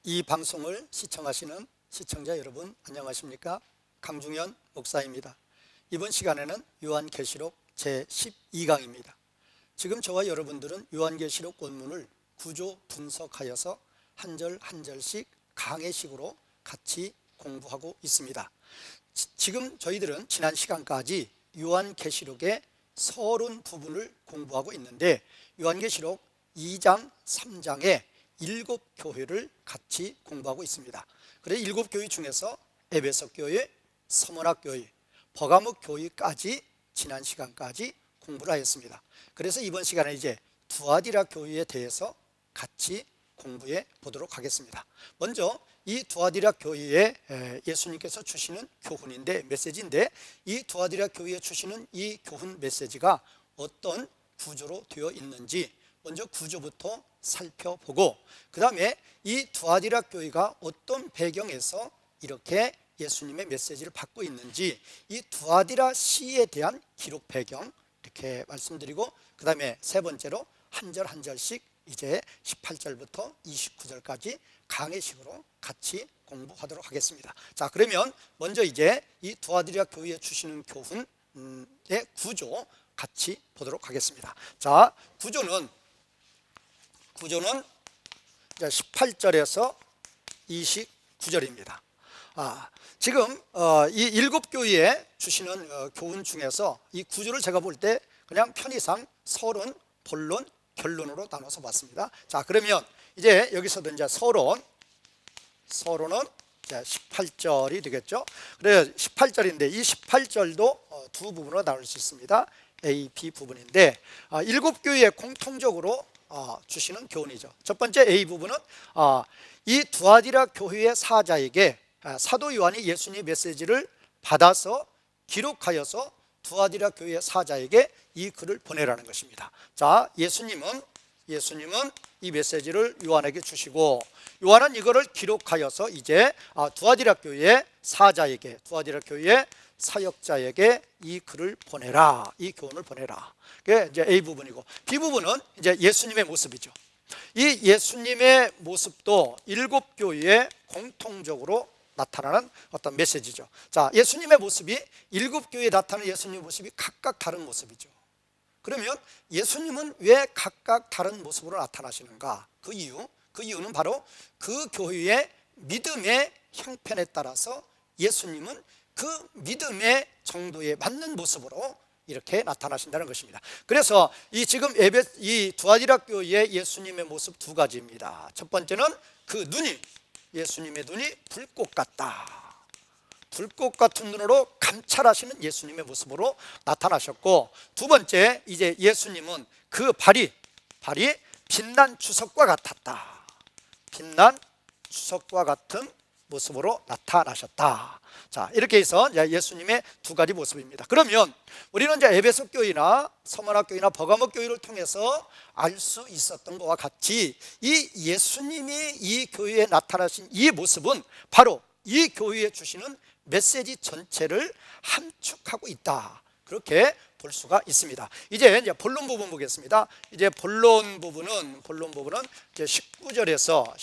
이 방송을 시청하시는 시청자 여러분 안녕하십니까? 강중현 목사입니다. 이번 시간에는 요한계시록 제12강입니다. 지금 저와 여러분들은 요한계시록 원문을 구조 분석하여서 한 절 한 절씩 강해식으로 같이 공부하고 있습니다. 지금 저희들은 지난 시간까지 요한계시록의 서론 부분을 공부하고 있는데 요한계시록 2장, 3장에 7교회를 같이 공부하고 있습니다. 그래서 7교회 중에서 에베소 교회, 서머나 교회, 버가모 교회까지 지난 시간까지 공부를 하였습니다. 그래서 이번 시간에 이제 두아디라 교회에 대해서 같이 공부해 보도록 하겠습니다. 먼저 이 두아디라 교회에 예수님께서 주시는 교훈인데, 메시지인데, 이 두아디라 교회에 주시는 이 교훈 메시지가 어떤 구조로 되어 있는지 먼저 구조부터 살펴보고, 그 다음에 이 두아디라 교회가 어떤 배경에서 이렇게 예수님의 메시지를 받고 있는지, 이 두아디라 시에 대한 기록 배경 이렇게 말씀드리고, 그 다음에 세 번째로 한 절 한 절씩 이제 18절부터 29절까지 강해식으로 같이 공부하도록 하겠습니다. 자, 그러면 먼저 이제 이 두아디라 교회에 주시는 교훈의 구조 같이 보도록 하겠습니다. 자, 구조는 18절에서 29절입니다. 지금 이 7교회에 주시는 교훈 중에서 이 구조를 제가 볼 때 그냥 편의상 서론, 본론, 결론으로 나눠서 봤습니다. 자, 그러면 이제 여기서도 이제 서론은 이제 18절이 되겠죠. 그래서 18절인데 이 18절도 두 부분으로 나눌 수 있습니다. A, B 부분인데 7교회에 공통적으로 주시는 교훈이죠. 첫 번째 A 부분은 이 두아디라 교회의 사자에게 사도 요한이 예수님의 메시지를 받아서 기록하여서 두아디라 교회의 사자에게 이 글을 보내라는 것입니다. 자, 예수님은 이 메시지를 요한에게 주시고, 요한은 이거를 기록하여서 이제 두아디라 교회의 사자에게, 두아디라 교회의 사역자에게 이 글을 보내라, 이 교훈을 보내라. 그게 이제 A 부분이고, B 부분은 이제 예수님의 모습이죠. 이 예수님의 모습도 7교회에 공통적으로 나타나는 어떤 메시지죠. 자, 예수님의 모습이 7교회에 나타나는 예수님의 모습이 각각 다른 모습이죠. 그러면 예수님은 왜 각각 다른 모습으로 나타나시는가? 그 이유는 바로 그 교회의 믿음의 형편에 따라서 예수님은 그 믿음의 정도에 맞는 모습으로 이렇게 나타나신다는 것입니다. 그래서 지금 이 두아디라 교회의 예수님의 모습 두 가지입니다. 첫 번째는 그 눈이, 예수님의 눈이 불꽃 같다. 불꽃 같은 눈으로 감찰하시는 예수님의 모습으로 나타나셨고, 두 번째 이제 예수님은 그 발이 빛난 주석과 같았다. 빛난 주석과 같은 모습으로 나타나셨다. 자, 이렇게 해서 예수님의 두 가지 모습입니다. 그러면 우리는 이제 에베소 교회나 서머나 교회나 버가모 교회를 통해서 알 수 있었던 것과 같이 이 예수님이 이 교회에 나타나신 이 모습은 바로 이 교회에 주시는 메시지 전체를 함축하고 있다. 그렇게 볼 수가 있습니다. 이제 본론 부분 보겠습니다. 이제 본론 부분은 이제 19절에서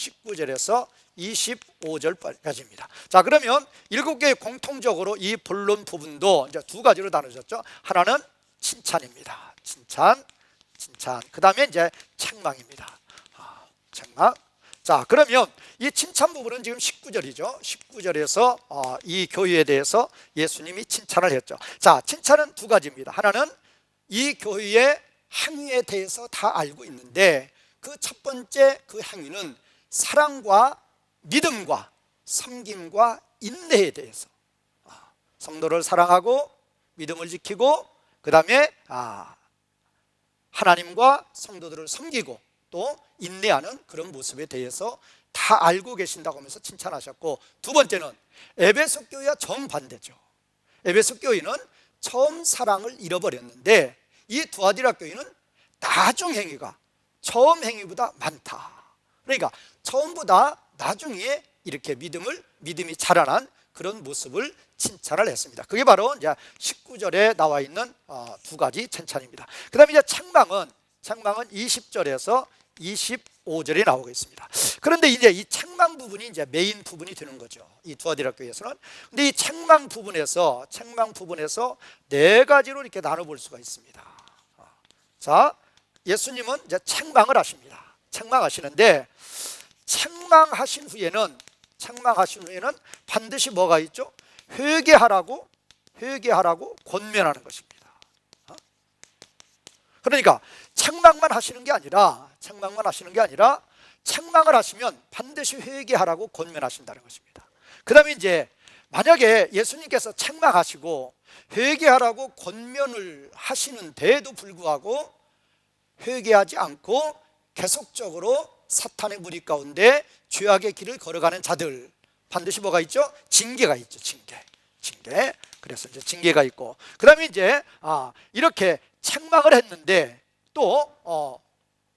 25절까지입니다. 자, 그러면 7개 공통적으로 이 본론 부분도 이제 두 가지로 나눠졌죠. 하나는 칭찬입니다. 칭찬. 그 다음에 이제 책망입니다. 책망. 자, 그러면 이 칭찬 부분은 지금 19절이죠. 19절에서 이 교회에 대해서 예수님이 칭찬을 했죠. 자, 칭찬은 두 가지입니다. 하나는 이 교회의 행위에 대해서 다 알고 있는데, 그 첫 번째 그 행위는 사랑과 믿음과 섬김과 인내에 대해서, 성도를 사랑하고 믿음을 지키고, 그 다음에 하나님과 성도들을 섬기고 또 인내하는 그런 모습에 대해서 다 알고 계신다고 하면서 칭찬하셨고, 두 번째는 에베소 교회와 정반대죠. 에베소 교회는 처음 사랑을 잃어버렸는데, 이 두아디라 교회는 나중 행위가 처음 행위보다 많다. 그러니까 처음보다 나중에 이렇게 믿음이 자라난 그런 모습을 칭찬을 했습니다. 그게 바로 이제 19절에 나와 있는 두 가지 칭찬입니다. 그 다음에 이제 책망은 20절에서 25 5절이 나오고 있습니다. 그런데 이제 이 책망 부분이 이제 메인 부분이 되는 거죠. 이 두아디라 교회에서는. 근데 이 책망 부분에서 네 가지로 이렇게 나눠볼 수가 있습니다. 자, 예수님은 이제 책망을 하십니다. 책망하시는데 책망하신 후에는 반드시 뭐가 있죠? 회개하라고 권면하는 것입니다. 그러니까 책망만 하시는 게 아니라 책망을 하시면 반드시 회개하라고 권면하신다는 것입니다. 그 다음에 이제 만약에 예수님께서 책망하시고 회개하라고 권면을 하시는데도 불구하고 회개하지 않고 계속적으로 사탄의 무리 가운데 죄악의 길을 걸어가는 자들, 반드시 뭐가 있죠? 징계가 있죠. 징계. 그래서 이제 징계가 있고, 그 다음에 이제 이렇게 책망을 했는데 또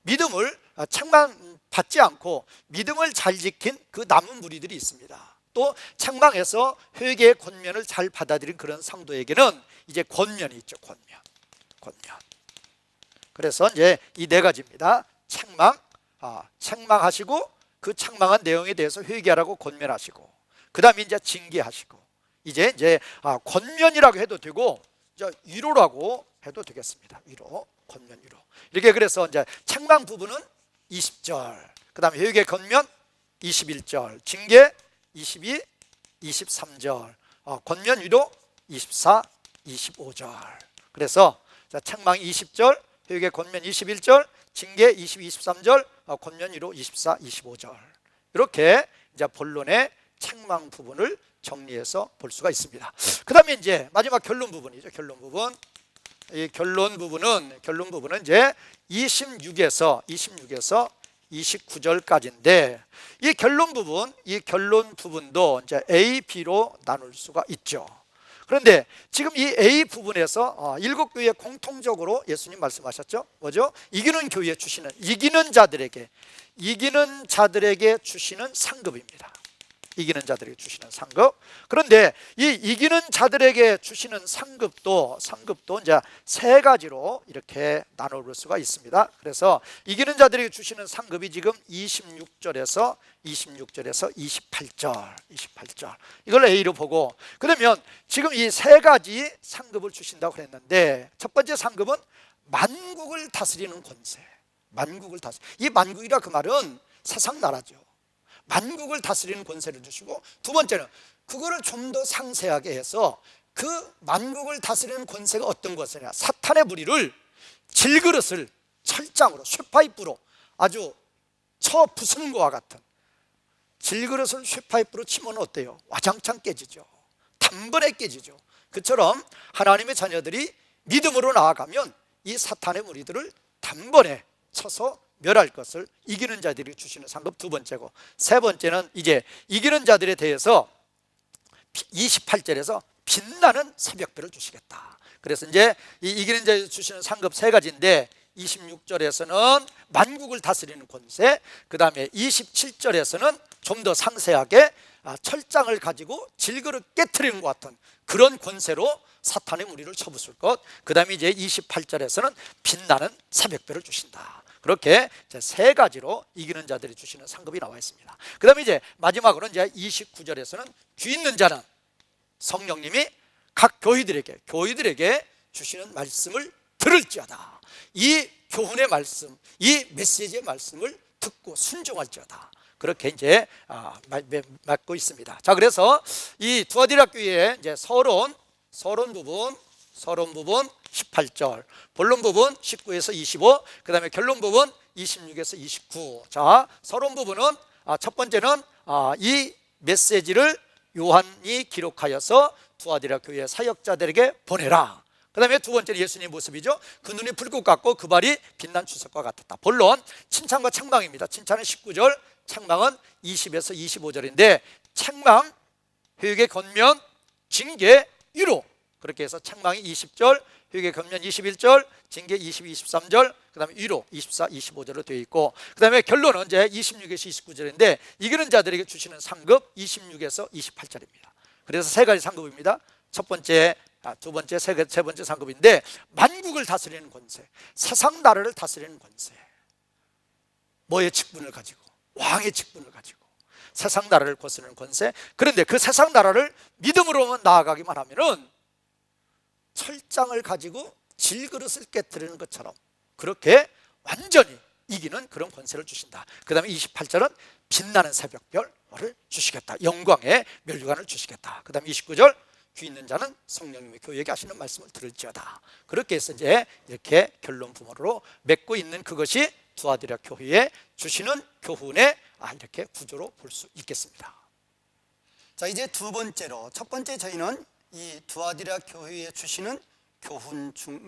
믿음을 책망받지 않고 믿음을 잘 지킨 그 남은 무리들이 있습니다. 또 책망해서 회개의 권면을 잘 받아들인 그런 상도에게는 이제 권면이 있죠. 권면. 그래서 이제 이 네 가지입니다. 책망하시고 그 책망한 내용에 대해서 회개하라고 권면하시고, 그 다음에 이제 징계하시고, 이제 권면이라고 해도 되고 이제 위로라고 해도 되겠습니다. 권면, 위로. 이렇게 그래서 이제 책망 부분은 20절, 그 다음에 회개 권면 21절, 징계 22, 23절, 권면 위로 24, 25절. 그래서 책망 20절, 회개 권면 21절, 징계 22, 23절, 권면 위로 24, 25절. 이렇게 이제 본론의 책망 부분을 정리해서 볼 수가 있습니다. 그 다음에 이제 마지막 결론 부분이죠. 결론 부분. 이 결론 부분은 이제 26에서 29절까지인데, 이 결론 부분도 이제 A, B로 나눌 수가 있죠. 그런데 지금 이 A 부분에서 일곱 교회 공통적으로 예수님 말씀하셨죠. 뭐죠? 이기는 자들에게 주시는 상급입니다. 이기는 자들에게 주시는 상급. 그런데 이 이기는 자들에게 주시는 상급도 이제 세 가지로 이렇게 나눠볼 수가 있습니다. 그래서 이기는 자들에게 주시는 상급이 지금 26절에서 28절 이걸 A로 보고, 그러면 지금 이 세 가지 상급을 주신다고 그랬는데, 첫 번째 상급은 만국을 다스리는 권세. 이 만국이라 그 말은 세상 나라죠. 만국을 다스리는 권세를 주시고, 두 번째는 그거를 좀 더 상세하게 해서 그 만국을 다스리는 권세가 어떤 것이냐, 사탄의 무리를 질그릇을 철장으로, 쇠파이프로 아주 쳐 부수는 것과 같은, 질그릇을 쇠파이프로 치면 어때요? 와장창 깨지죠. 단번에 깨지죠. 그처럼 하나님의 자녀들이 믿음으로 나아가면 이 사탄의 무리들을 단번에 쳐서 멸할 것을 이기는 자들이 주시는 상급 두 번째고, 세 번째는 이제 이기는 자들에 대해서 28절에서 빛나는 새벽별을 주시겠다. 그래서 이제 이 이기는 자들이 주시는 상급 세 가지인데, 26절에서는 만국을 다스리는 권세, 그 다음에 27절에서는 좀 더 상세하게 철장을 가지고 질그릇 깨트리는 것 같은 그런 권세로 사탄의 무리를 쳐부술 것, 그 다음에 이제 28절에서는 빛나는 새벽별을 주신다. 그렇게 세 가지로 이기는 자들이 주시는 상급이 나와 있습니다. 그 다음에 이제 마지막으로 이제 29절에서는 귀 있는 자는 성령님이 각 교회들에게 주시는 말씀을 들을지어다. 이 교훈의 말씀, 이 메시지의 말씀을 듣고 순종할지어다. 그렇게 이제 맡고 있습니다. 자, 그래서 이 두아디라 교회의 이제 서론 부분 18절, 본론 부분 19에서 25, 그 다음에 결론 부분 26에서 29. 자, 서론 부분은 첫 번째는 이 메시지를 요한이 기록하여서 두아디라 교회 사역자들에게 보내라. 그 다음에 두 번째는 예수님의 모습이죠. 그 눈이 불꽃 같고 그 발이 빛난 주석과 같았다. 본론 칭찬과 책망입니다. 칭찬은 19절, 책망은 20에서 25절인데, 책망, 회개, 권면, 징계, 위로, 그렇게 해서 책망이 20절, 회개, 권면 21절, 징계 22, 23절, 그 다음에 위로 24, 25절로 되어 있고, 그 다음에 결론은 이제 26에서 29절인데 이기는 자들에게 주시는 상급 26에서 28절입니다. 그래서 세 가지 상급입니다. 첫 번째, 두 번째, 세 번째 상급인데, 만국을 다스리는 권세, 세상 나라를 다스리는 권세. 뭐의 직분을 가지고? 왕의 직분을 가지고 세상 나라를 거스르는 권세. 그런데 그 세상 나라를 믿음으로 나아가기만 하면은 철장을 가지고 질그릇을 깨뜨리는 것처럼 그렇게 완전히 이기는 그런 권세를 주신다. 그 다음에 28절은 빛나는 새벽별을 주시겠다. 영광의 면류관을 주시겠다. 그 다음에 29절 귀 있는 자는 성령님의 교회에게 하시는 말씀을 들을지어다. 그렇게 해서 이제 이렇게 결론 부모로 맺고 있는 그것이 두아디라 교회에 주시는 교훈의 이렇게 구조로 볼 수 있겠습니다. 자, 이제 두 번째로, 첫 번째 저희는 이 두아디라 교회에 주시는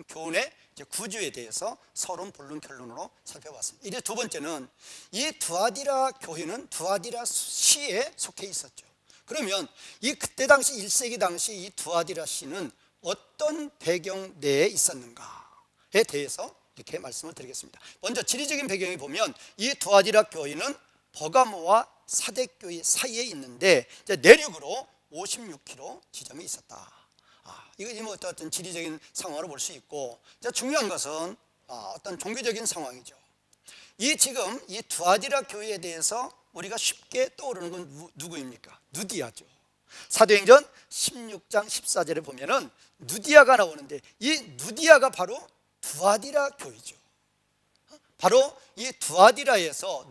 교훈의 이제 구조에 대해서 서론, 본론, 결론으로 살펴봤습니다. 이제 두 번째는 이 두아디라 교회는 두아디라 시에 속해 있었죠. 그러면 이 그때 당시 1세기 당시 이 두아디라 시는 어떤 배경 내에 있었는가에 대해서 이렇게 말씀을 드리겠습니다. 먼저 지리적인 배경에 보면 이 두아디라 교회는 버가모와 사대교회 사이에 있는데 이제 내륙으로 56km 지점이 있었다. 이거 뭐 어떤 지리적인 상황으로 볼 수 있고, 중요한 것은 어떤 종교적인 상황이죠. 지금 이 두아디라 교회에 대해서 우리가 쉽게 떠오르는 건 누구입니까? 누디아죠. 사도행전 16장 14절에 보면은 누디아가 나오는데 이 누디아가 바로 두아디라 교회죠. 바로 이 두아디라에서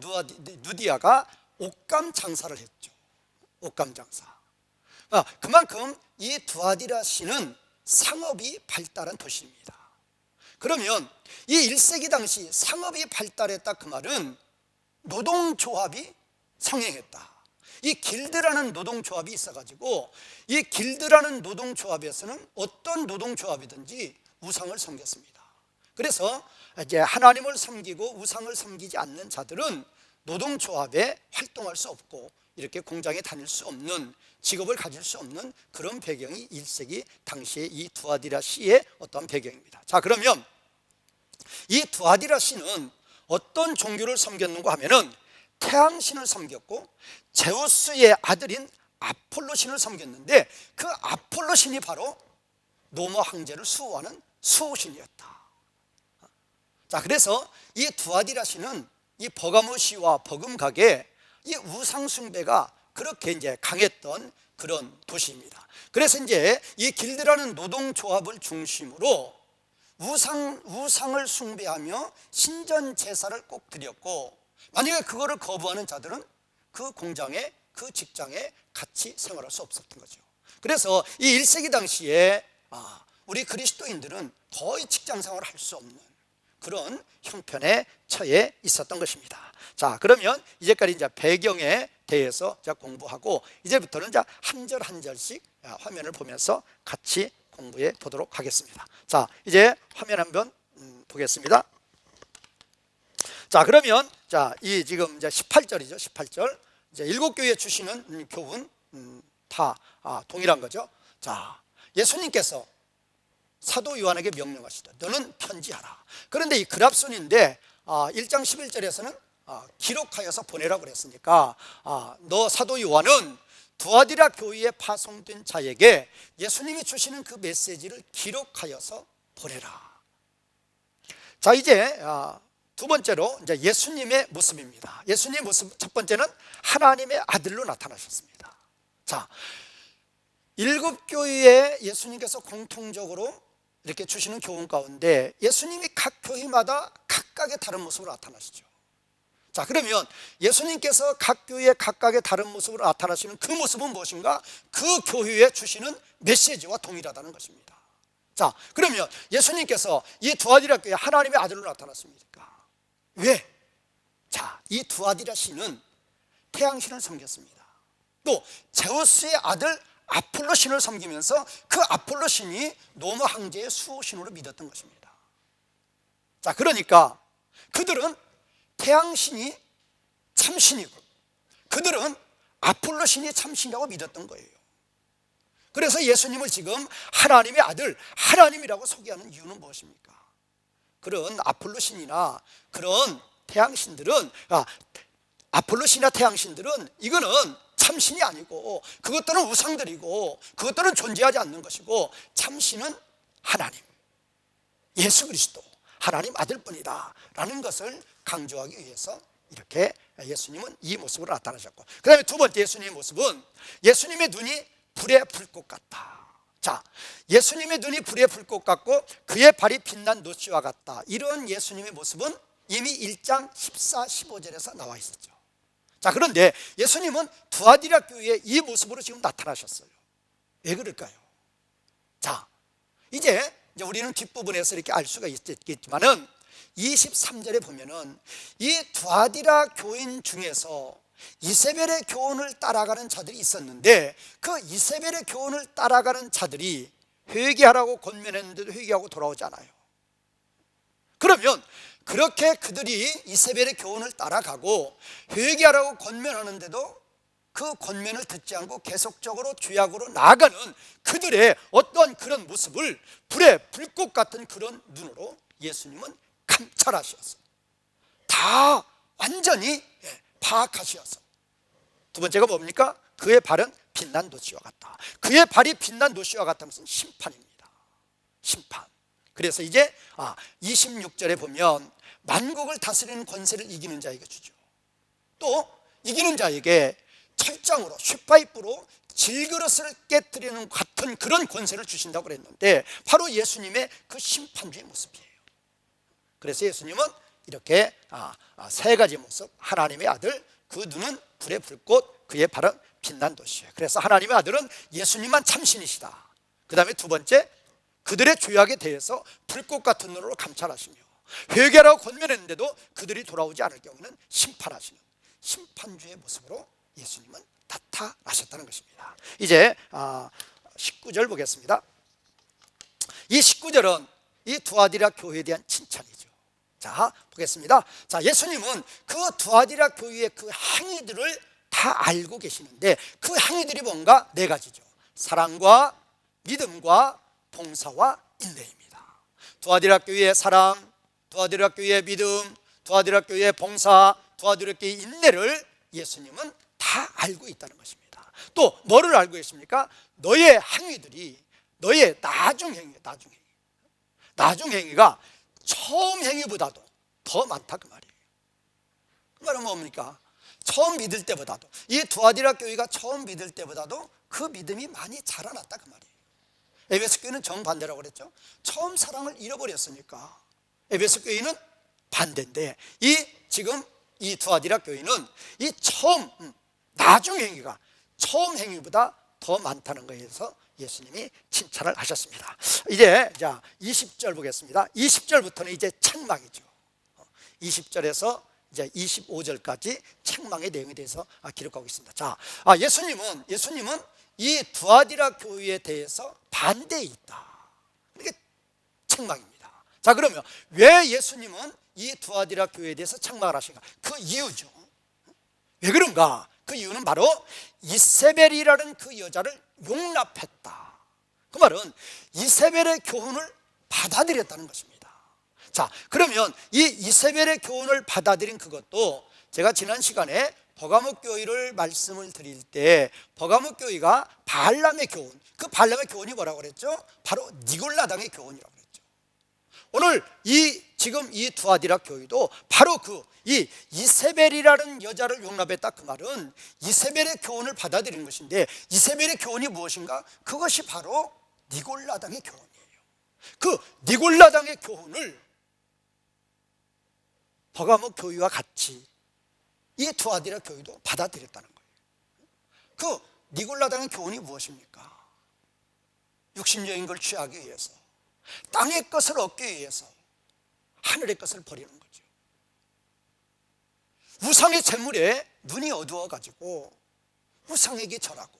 누디아가 옷감 장사를 했죠. 옷감 장사. 그만큼 이 두아디라 시는 상업이 발달한 도시입니다. 그러면 이 1세기 당시 상업이 발달했다 그 말은 노동조합이 성행했다. 이 길드라는 노동조합이 있어가지고 이 길드라는 노동조합에서는 어떤 노동조합이든지 우상을 섬겼습니다. 그래서 이제 하나님을 섬기고 우상을 섬기지 않는 자들은 노동조합에 활동할 수 없고 이렇게 공장에 다닐 수 없는, 직업을 가질 수 없는 그런 배경이 1세기 당시의 이 두아디라 시의 어떤 배경입니다. 자, 그러면 이 두아디라 시는 어떤 종교를 섬겼는가 하면은 태양신을 섬겼고 제우스의 아들인 아폴로 신을 섬겼는데 그 아폴로 신이 바로 노모 황제를 수호하는 수호신이었다. 자, 그래서 이 두아디라 시는 이 버가모 시와 버금가게 이 우상 숭배가 그렇게 이제 강했던 그런 도시입니다. 그래서 이제 이 길드라는 노동조합을 중심으로 우상을 숭배하며 신전 제사를 꼭 드렸고, 만약에 그거를 거부하는 자들은 그 공장에, 그 직장에 같이 생활할 수 없었던 거죠. 그래서 이 1세기 당시에 우리 그리스도인들은 거의 직장 생활을 할 수 없는 그런 형편에 처해 있었던 것입니다. 자, 그러면 이제까지 이제 배경에 대해서 공부하고 이제부터는 한 절 한 절씩 화면을 보면서 같이 공부해 보도록 하겠습니다. 자, 이제 화면 한번 보겠습니다. 자, 그러면 이 지금 이제 18절이죠. 18절. 이제 7교회에 주시는 교훈 다 동일한 거죠. 자, 예수님께서 사도 요한에게 명령하시다. 너는 편지하라. 그런데 이 글압손인데 1장 11절에서는 기록하여서 보내라고 그랬으니까 너 사도 요한은 두아디라 교회에 파송된 자에게 예수님이 주시는 그 메시지를 기록하여서 보내라. 자, 이제 두 번째로 이제 예수님의 모습입니다. 예수님의 모습, 첫 번째는 하나님의 아들로 나타나셨습니다. 자, 7교회에 예수님께서 공통적으로 이렇게 주시는 교훈 가운데 예수님이 각 교회마다 각각의 다른 모습으로 나타나시죠. 자, 그러면 예수님께서 각 교회에 각각의 다른 모습으로 나타나시는 그 모습은 무엇인가? 그 교회에 주시는 메시지와 동일하다는 것입니다. 자, 그러면 예수님께서 이 두아디라 교회에 하나님의 아들로 나타났습니까? 왜? 자, 이 두아디라 신은 태양신을 섬겼습니다. 또 제우스의 아들 아폴로 신을 섬기면서 그 아폴로 신이 노모 황제의 수호신으로 믿었던 것입니다. 자, 그러니까 그들은 태양신이 참신이고 그들은 아폴로 신이 참신이라고 믿었던 거예요. 그래서 예수님을 지금 하나님의 아들, 하나님이라고 소개하는 이유는 무엇입니까? 그런 아폴로 신이나 그런 태양신들은 아폴로 신이나 태양신들은 이거는 참신이 아니고 그것들은 우상들이고 그것들은 존재하지 않는 것이고 참신은 하나님, 예수 그리스도, 하나님 아들뿐이다 라는 것을 강조하기 위해서 이렇게 예수님은 이 모습으로 나타나셨고, 그 다음에 두 번째 예수님의 모습은 예수님의 눈이 불의 불꽃 같다. 자, 예수님의 눈이 불의 불꽃 같고 그의 발이 빛난 노시와 같다. 이런 예수님의 모습은 이미 1장 14, 15절에서 나와 있었죠. 자, 그런데 예수님은 두아디라 교회에 이 모습으로 지금 나타나셨어요. 왜 그럴까요? 자, 이제 우리는 뒷부분에서 이렇게 알 수가 있겠지만은 23절에 보면은 이 두아디라 교인 중에서 이세벨의 교훈을 따라가는 자들이 있었는데, 그 이세벨의 교훈을 따라가는 자들이 회개하라고 권면했는데도 회개하고 돌아오지 않아요. 그러면 그렇게 그들이 이세벨의 교훈을 따라가고 회개하라고 권면하는데도 그 권면을 듣지 않고 계속적으로 죄악으로 나아가는 그들의 어떤 그런 모습을 불의 불꽃 같은 그런 눈으로 예수님은 감찰하셨어요. 다 완전히 파악하셨어요. 두 번째가 뭡니까? 그의 발은 빛난 노시와 같다. 그의 발이 빛난 노시와 같다는 것은 심판입니다. 심판. 그래서 이제 26절에 보면 만국을 다스리는 권세를 이기는 자에게 주죠. 또 이기는 자에게 철장으로 쇠파이프로 질그릇을 깨뜨리는 같은 그런 권세를 주신다고 그랬는데, 바로 예수님의 그 심판주의 모습이에요. 그래서 예수님은 이렇게 세 가지 모습, 하나님의 아들, 그 눈은 불의 불꽃, 그의 발은 빛난 도시예요. 그래서 하나님의 아들은 예수님만 참신이시다. 그 다음에 두 번째, 그들의 죄악에 대해서 불꽃 같은 눈으로 감찰하시며 회개하라고 권면했는데도 그들이 돌아오지 않을 경우는 심판하시는 심판주의 모습으로 예수님은 나타나셨다는 것입니다. 이제 19절 보겠습니다. 이 19절은 이 두아디라 교회에 대한 칭찬이죠. 자, 보겠습니다. 자, 예수님은 그 두아디라 교회의 그 행위들을 다 알고 계시는데, 그 행위들이 뭔가 네 가지죠. 사랑과 믿음과 봉사와 인내입니다. 두아디라 교회의 사랑, 두아디라 교회의 믿음, 두아디라 교회의 봉사, 두아디라 교회의 인내를 예수님은 다 알고 있다는 것입니다. 또 뭐를 알고 계십니까? 너의 행위들이 너의 나중 행위예요. 나중 행위가 처음 행위보다도 더 많다, 그 말이에요. 그 말은 뭡니까? 처음 믿을 때보다도, 이 두아디라 교회가 처음 믿을 때보다도 그 믿음이 많이 자라났다, 그 말이에요. 에베소 교회는 정반대라고 그랬죠. 처음 사랑을 잃어버렸으니까 에베소 교회는 반대인데, 지금 이 두아디라 교회는 이 처음 나중 행위가 처음 행위보다 더 많다는 거에서 예수님이 칭찬을 하셨습니다. 이제 20절 보겠습니다. 20절부터는 이제 책망이죠. 20절에서 이제 25절까지 책망의 내용에 대해서 기록하고 있습니다. 자, 예수님은 이 두아디라 교회에 대해서 반대에 있다. 이게 책망입니다. 자, 그러면 왜 예수님은 이 두아디라 교회에 대해서 책망을 하신가? 그 이유죠. 왜 그런가? 그 이유는 바로 이세벨이라는 그 여자를 용납했다. 그 말은 이세벨의 교훈을 받아들였다는 것입니다. 자, 그러면 이 이세벨의 교훈을 받아들인 그것도, 제가 지난 시간에 버가모 교회를 말씀을 드릴 때 버가모 교회가 발람의 교훈, 그 발람의 교훈이 뭐라고 그랬죠? 바로 니골라당의 교훈이라고 그랬죠. 오늘 지금 이 두아디라 교회도 바로 이 이세벨이라는 여자를 용납했다, 그 말은 이세벨의 교훈을 받아들인 것인데, 이세벨의 교훈이 무엇인가? 그것이 바로 니골라당의 교훈이에요. 그 니골라당의 교훈을 버가모 교회와 같이 이 두아디라 교회도 받아들였다는 거예요. 그 니골라당의 교훈이 무엇입니까? 육신적인 걸 취하기 위해서, 땅의 것을 얻기 위해서 하늘의 것을 버리는 거죠. 우상의 재물에 눈이 어두워가지고 우상에게 절하고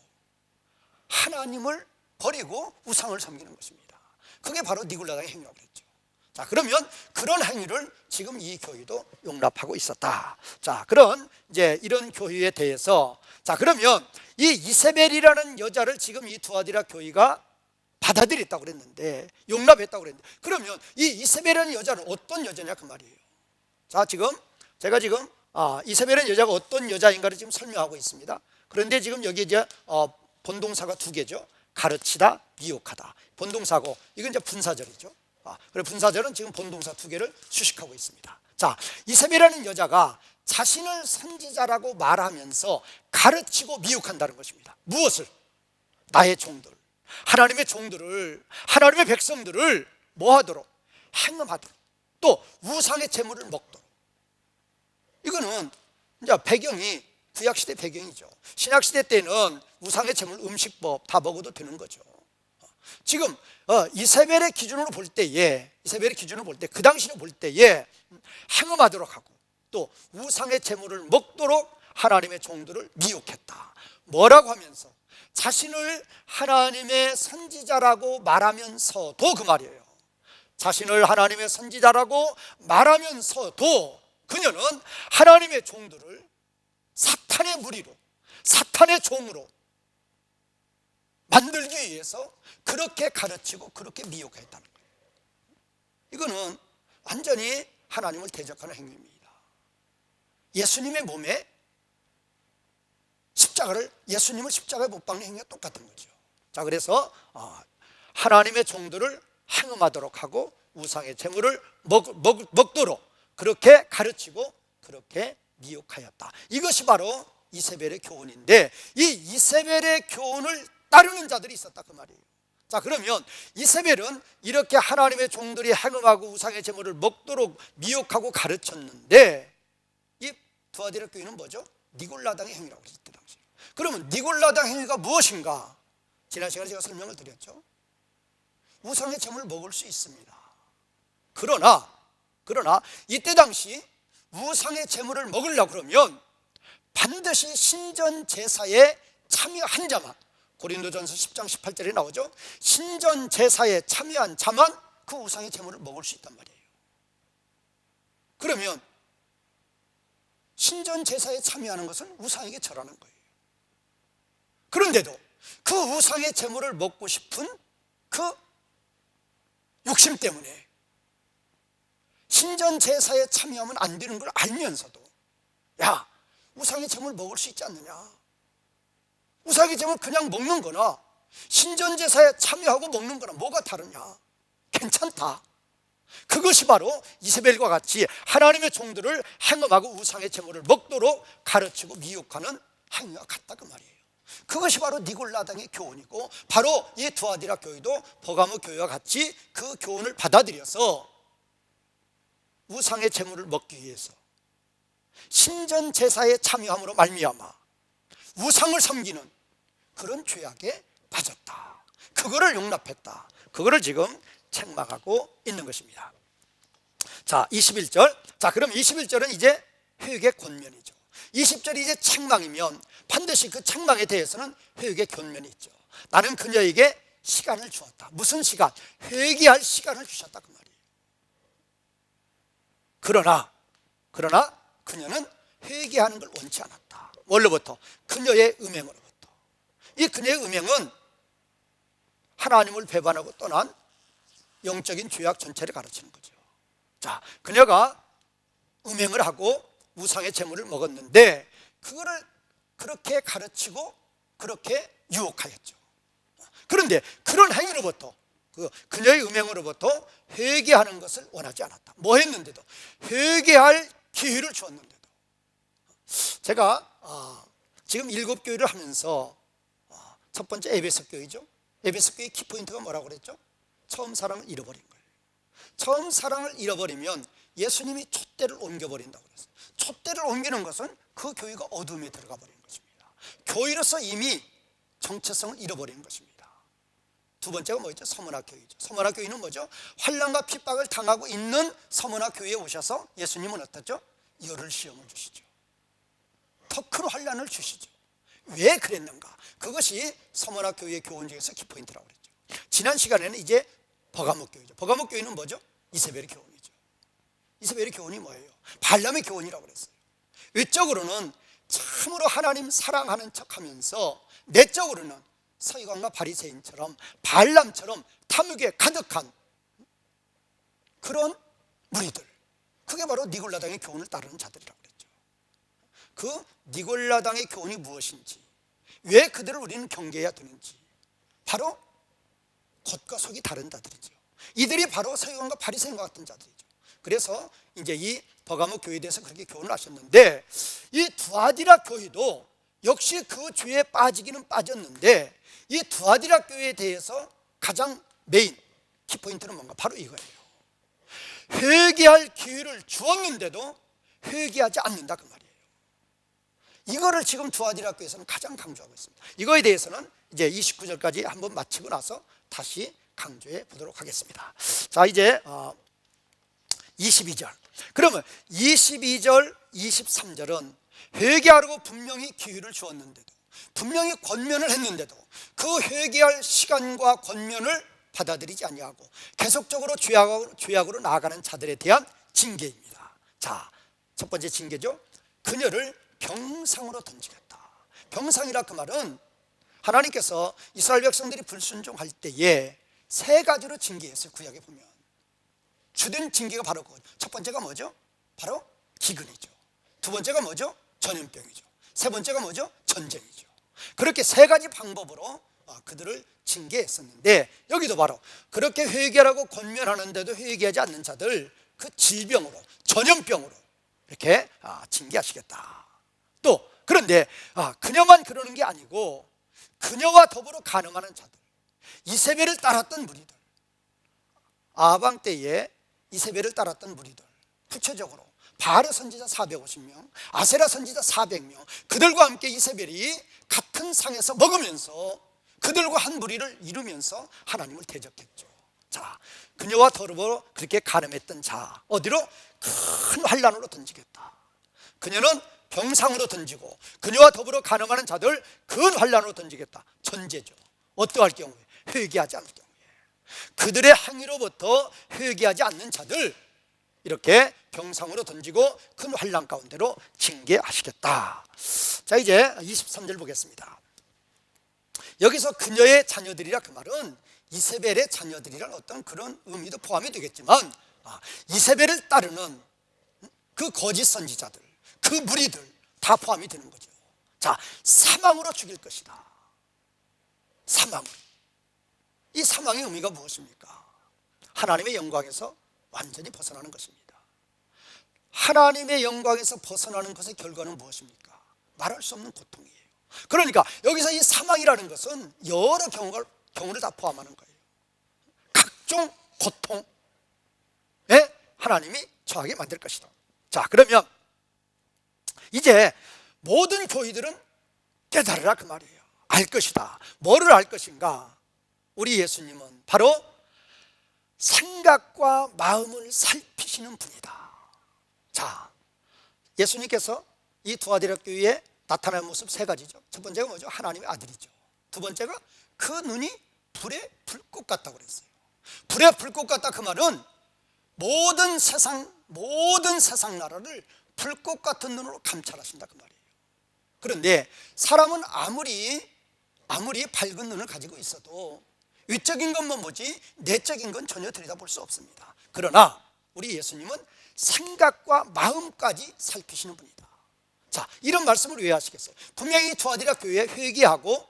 하나님을 버리고 우상을 섬기는 것입니다. 그게 바로 니골라당의 행위라고 그랬죠. 자, 그러면 그런 행위를 지금 이 교회도 용납하고 있었다. 자, 그런 이제 이런 교회에 대해서, 자, 그러면 이 이세벨이라는 여자를 지금 이 두아디라 교회가 받아들였다고 그랬는데, 용납했다고 그랬는데, 그러면 이 이세벨이라는 여자는 어떤 여자냐, 그 말이에요. 자, 제가 지금 이세벨이라는 여자가 어떤 여자인가를 지금 설명하고 있습니다. 그런데 지금 여기 이제 본동사가 두 개죠. 가르치다, 미혹하다. 본동사고, 이건 이제 분사절이죠. 그리고 분사절은 지금 본동사 두 개를 수식하고 있습니다. 자, 이세벨이라는 여자가 자신을 선지자라고 말하면서 가르치고 미혹한다는 것입니다. 무엇을? 나의 종들, 하나님의 종들을, 하나님의 백성들을 뭐하도록? 행음하도록, 또 우상의 재물을 먹도록. 이거는 이제 배경이 구약시대 배경이죠. 신약시대 때는 우상의 재물, 음식법 다 먹어도 되는 거죠. 지금 이세벨의 기준으로 볼 때에, 그 당시로 볼 때에 행음하도록 하고 또 우상의 재물을 먹도록 하나님의 종들을 미혹했다. 뭐라고 하면서? 자신을 하나님의 선지자라고 말하면서도, 그 말이에요. 자신을 하나님의 선지자라고 말하면서도 그녀는 하나님의 종들을 사탄의 무리로, 사탄의 종으로 만들기 위해서 그렇게 가르치고 그렇게 미혹했다는 거예요. 이거는 완전히 하나님을 대적하는 행위입니다. 예수님의 몸에 예수님을 십자가에 못 박는 행위가 똑같은 거죠. 자, 그래서 하나님의 종들을 행음하도록 하고 우상의 재물을 먹도록 그렇게 가르치고 그렇게 미혹하였다. 이것이 바로 이세벨의 교훈인데, 이 이세벨의 교훈을 따르는 자들이 있었다, 그 말이에요. 자, 그러면 이세벨은 이렇게 하나님의 종들이 행음하고 우상의 제물을 먹도록 미혹하고 가르쳤는데, 이 두아디라 교회는 뭐죠? 니골라당의 행위라고 했을 때 당시. 그러면 니골라당 행위가 무엇인가? 지난 시간에 제가 설명을 드렸죠. 우상의 제물을 먹을 수 있습니다. 그러나 이때 당시 우상의 제물을 먹으려고 그러면 반드시 신전 제사에 참여한 자만, 고린도전서 10장 18절에 나오죠. 신전 제사에 참여한 자만 그 우상의 제물을 먹을 수 있단 말이에요. 그러면 신전 제사에 참여하는 것은 우상에게 절하는 거예요. 그런데도 그 우상의 제물을 먹고 싶은 그 욕심 때문에 신전 제사에 참여하면 안 되는 걸 알면서도, 야, 우상의 제물 먹을 수 있지 않느냐, 우상의 제물 그냥 먹는 거나 신전 제사에 참여하고 먹는 거나 뭐가 다르냐, 괜찮다. 그것이 바로 이세벨과 같이 하나님의 종들을 행음하고 우상의 제물을 먹도록 가르치고 미혹하는 행위와 같다, 그 말이에요. 그것이 바로 니골라당의 교훈이고, 바로 이 두아디라 교회도 버가모 교회와 같이 그 교훈을 받아들여서 우상의 제물을 먹기 위해서 신전 제사에 참여함으로 말미암아 우상을 섬기는 그런 죄악에 빠졌다. 그거를 용납했다. 그거를 지금 책망하고 있는 것입니다. 자, 21절. 자, 그럼 21절은 이제 회개의 권면이죠. 20절이 이제 책망이면 반드시 그 책망에 대해서는 회개의 권면이 있죠. 나는 그녀에게 시간을 주었다. 무슨 시간? 회개할 시간을 주셨다, 그 말이에요. 그러나 그녀는 회개하는 걸 원치 않았다. 뭘로부터? 그녀의 음행으로부터. 이 그녀의 음행은 하나님을 배반하고 떠난 영적인 죄악 전체를 가르치는 거죠. 자, 그녀가 음행을 하고 우상의 제물을 먹었는데 그거를 그렇게 가르치고 그렇게 유혹하였죠. 그런데 그런 행위로부터, 그녀의 음행으로부터 회개하는 것을 원하지 않았다. 뭐 했는데도? 회개할 기회를 주었는데도. 제가 지금 7교회를 하면서 첫 번째 에베소 교회죠. 에베소 교회의 키포인트가 뭐라고 그랬죠? 처음 사랑을 잃어버린 거예요. 처음 사랑을 잃어버리면 예수님이 촛대를 옮겨버린다고 그랬어요. 촛대를 옮기는 것은 그 교회가 어둠에 들어가 버린 것입니다. 교회로서 이미 정체성을 잃어버린 것입니다. 두 번째가 뭐였죠? 서문화 교회죠. 서문화 교회는 뭐죠? 환난과 핍박을 당하고 있는 서문화 교회에 오셔서 예수님은 어떻죠? 열을 시험을 주시죠. 더 큰 환난을 주시죠. 왜 그랬는가? 그것이 서문화 교회의 교훈 중에서 키포인트라고 그랬죠. 지난 시간에는 이제 버가목 교회죠. 버가목 교회는 뭐죠? 이세벨의 교훈이죠. 이세벨의 교훈이 뭐예요? 발람의 교훈이라고 그랬어요. 외적으로는 참으로 하나님 사랑하는 척하면서 내적으로는 서기관과 바리새인처럼 발람처럼 탐욕에 가득한 그런 무리들, 그게 바로 니골라당의 교훈을 따르는 자들이라고 그랬죠. 그 니골라당의 교훈이 무엇인지, 왜 그들을 우리는 경계해야 되는지, 바로 겉과 속이 다른 자들이죠. 이들이 바로 서기관과 바리새인과 같은 자들이죠. 그래서 이제 이 버가모 교회에 대해서 그렇게 교훈을 하셨는데, 이 두아디라 교회도 역시 그 죄에 빠지기는 빠졌는데, 이 두아디라 교회에 대해서 가장 메인 키포인트는 뭔가? 바로 이거예요. 회개할 기회를 주었는데도 회개하지 않는다, 그 말이에요. 이거를 지금 두아디라 교회에서는 가장 강조하고 있습니다. 이거에 대해서는 이제 29절까지 한번 마치고 나서 다시 강조해 보도록 하겠습니다. 자, 이제 22절. 그러면 22절, 23절은 회개하라고 분명히 기회를 주었는데도, 분명히 권면을 했는데도 그 회개할 시간과 권면을 받아들이지 아니하고 계속적으로 죄악으로 나아가는 자들에 대한 징계입니다. 자, 첫 번째 징계죠. 그녀를 병상으로 던지겠다. 병상이라 그 말은 하나님께서 이스라엘 백성들이 불순종할 때에 세 가지로 징계했어요. 구약에 보면 주된 징계가 바로 그거죠. 첫 번째가 뭐죠? 바로 기근이죠. 두 번째가 뭐죠? 전염병이죠. 세 번째가 뭐죠? 전쟁이죠. 그렇게 세 가지 방법으로 그들을 징계했었는데, 여기도 바로 그렇게 회개하라고 권면하는데도 회개하지 않는 자들, 그 질병으로, 전염병으로 이렇게 징계하시겠다. 또 그런데 그녀만 그러는 게 아니고 그녀와 더불어 간음하는 자들, 이세벨을 따랐던 무리들, 아방 때에 이세벨을 따랐던 무리들, 구체적으로 바알 선지자 450명, 아세라 선지자 400명, 그들과 함께 이세벨이 같은 상에서 먹으면서 그들과 한 무리를 이루면서 하나님을 대적했죠. 자, 그녀와 더불어 그렇게 간음했던 자, 어디로? 큰 환란으로 던지겠다. 그녀는 병상으로 던지고 그녀와 더불어 간음하는 자들 큰 환란으로 던지겠다. 전제죠. 어떠할 경우에? 회개하지 않을 경우에. 그들의 행위로부터 회개하지 않는 자들 이렇게 병상으로 던지고 큰 환난 가운데로 징계하시겠다. 자, 이제 23절 보겠습니다. 여기서 그녀의 자녀들이라 그 말은 이세벨의 자녀들이란 어떤 그런 의미도 포함이 되겠지만, 이세벨을 따르는 그 거짓 선지자들, 그 무리들 다 포함이 되는 거죠. 자, 사망으로 죽일 것이다. 사망으로. 이 사망의 의미가 무엇입니까? 하나님의 영광에서 완전히 벗어나는 것입니다. 하나님의 영광에서 벗어나는 것의 결과는 무엇입니까? 말할 수 없는 고통이에요. 그러니까 여기서 이 사망이라는 것은 여러 경우를 다 포함하는 거예요. 각종 고통에 하나님이 처하게 만들 것이다. 자, 그러면 이제 모든 교회들은 깨달으라 그 말이에요. 알 것이다. 뭐를 알 것인가? 우리 예수님은 바로 생각과 마음을 살피시는 분이다. 자, 예수님께서 이 두아디라 교회에 나타난 모습 세 가지죠. 첫 번째가 뭐죠? 하나님의 아들이죠. 두 번째가 그 눈이 불의 불꽃 같다고 그랬어요. 불의 불꽃 같다 그 말은 모든 세상 나라를 불꽃 같은 눈으로 감찰하신다 그 말이에요. 그런데 사람은 아무리 밝은 눈을 가지고 있어도 위적인 것만 보지 내적인 건 전혀 들여다볼 수 없습니다. 그러나 우리 예수님은 생각과 마음까지 살피시는 분이다. 자, 이런 말씀을 왜 하시겠어요? 분명히 두아디라 교회에 회개하고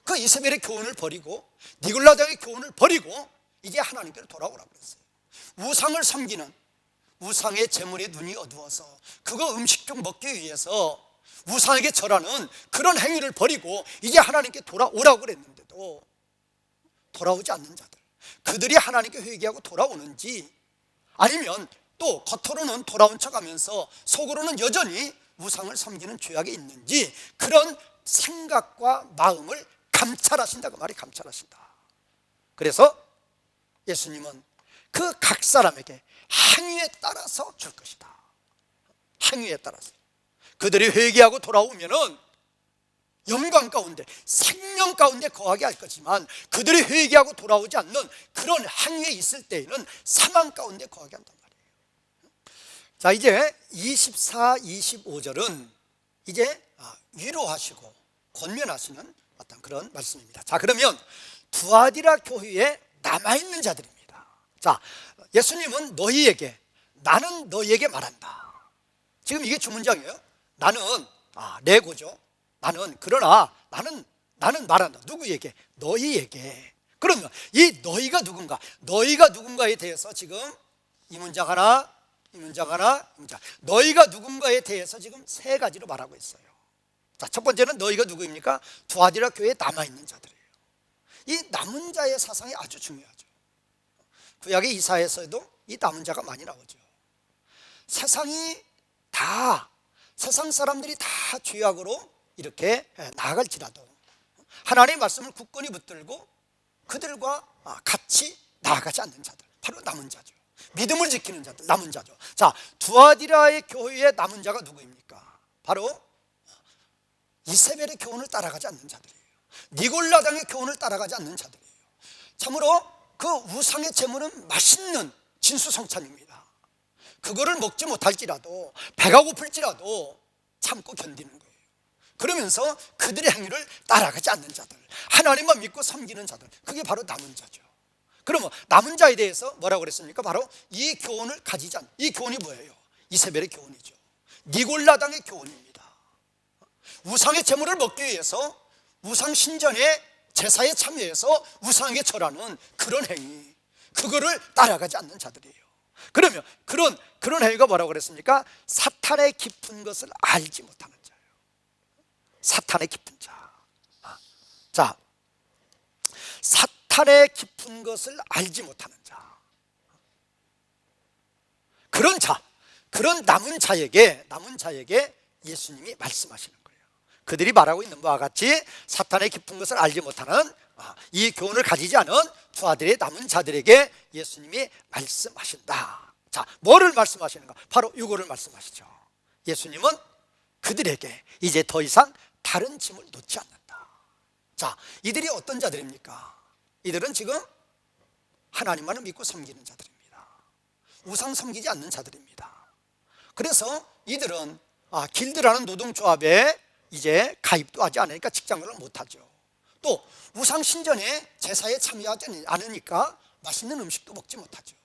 그 이세벨의 교훈을 버리고 니골라당의 교훈을 버리고 이제 하나님께로 돌아오라고 그랬어요. 우상을 섬기는, 우상의 제물에 눈이 어두워서 그거 음식 좀 먹기 위해서 우상에게 절하는 그런 행위를 버리고 이제 하나님께 돌아오라고 그랬는데도 돌아오지 않는 자들, 그들이 하나님께 회개하고 돌아오는지, 아니면 또 겉으로는 돌아온 척하면서 속으로는 여전히 우상을 섬기는 죄악이 있는지, 그런 생각과 마음을 감찰하신다 그 말이 감찰하신다. 그래서 예수님은 그 각 사람에게 행위에 따라서 줄 것이다. 행위에 따라서 그들이 회개하고 돌아오면은 영광 가운데, 생명 가운데 거하게 할 거지만, 그들이 회개하고 돌아오지 않는 그런 행위에 있을 때에는 사망 가운데 거하게 한단 말이에요. 자, 이제 24, 25절은 이제 위로하시고 권면하시는 어떤 그런 말씀입니다. 자, 그러면 두아디라 교회에 남아있는 자들입니다. 자, 예수님은 너희에게, 나는 너희에게 말한다. 지금 이게 주문장이에요. 나는 내고죠. 그러나 나는 말한다. 누구에게? 너희에게. 그러면 이 너희가 누군가? 너희가 누군가에 대해서 지금 이 문장 하나, 임문장하나 임문장. 너희가 누군가에 대해서 지금 세 가지로 말하고 있어요. 자, 첫 번째는 너희가 누구입니까? 두아디라 교회에 남아있는 자들이에요. 이 남은 자의 사상이 아주 중요하죠. 구약의 이사야에서도 이 남은 자가 많이 나오죠. 세상 사람들이 다 죄악으로 이렇게 나아갈지라도 하나님의 말씀을 굳건히 붙들고 그들과 같이 나아가지 않는 자들, 바로 남은 자죠. 믿음을 지키는 자들, 남은 자죠. 자, 두아디라의 교회의 남은 자가 누구입니까? 바로 이세벨의 교훈을 따라가지 않는 자들이에요. 니골라당의 교훈을 따라가지 않는 자들이에요. 참으로 그 우상의 제물은 맛있는 진수성찬입니다. 그거를 먹지 못할지라도, 배가 고플지라도 참고 견디는 거예요. 그러면서 그들의 행위를 따라가지 않는 자들, 하나님만 믿고 섬기는 자들, 그게 바로 남은 자죠. 그러면 남은 자에 대해서 뭐라고 그랬습니까? 바로 이 교훈을 가지지 않는, 이 교훈이 뭐예요? 이세벨의 교훈이죠. 니골라당의 교훈입니다. 우상의 제물을 먹기 위해서 우상 신전의 제사에 참여해서 우상에게 절하는 그런 행위, 그거를 따라가지 않는 자들이에요. 그러면 그런 행위가 뭐라고 그랬습니까? 사탄의 깊은 것을 알지 못하는 자예요. 사탄의 깊은 자. 자, 사탄의 깊은 것을 알지 못하는 자. 그런 남은 자에게 예수님이 말씀하시는 거예요. 그들이 말하고 있는 바와 같이 사탄의 깊은 것을 알지 못하는 이 교훈을 가지지 않은 두아디라의 남은 자들에게 예수님이 말씀하신다. 자, 뭐를 말씀하시는가? 바로 이거를 말씀하시죠. 예수님은 그들에게 이제 더 이상 다른 짐을 놓지 않는다. 자, 이들이 어떤 자들입니까? 이들은 지금 하나님만을 믿고 섬기는 자들입니다. 우상 섬기지 않는 자들입니다. 그래서 이들은 길드라는 노동조합에 이제 가입도 하지 않으니까 직장을 못하죠. 또 우상 신전에 제사에 참여하지 않으니까 맛있는 음식도 먹지 못하죠.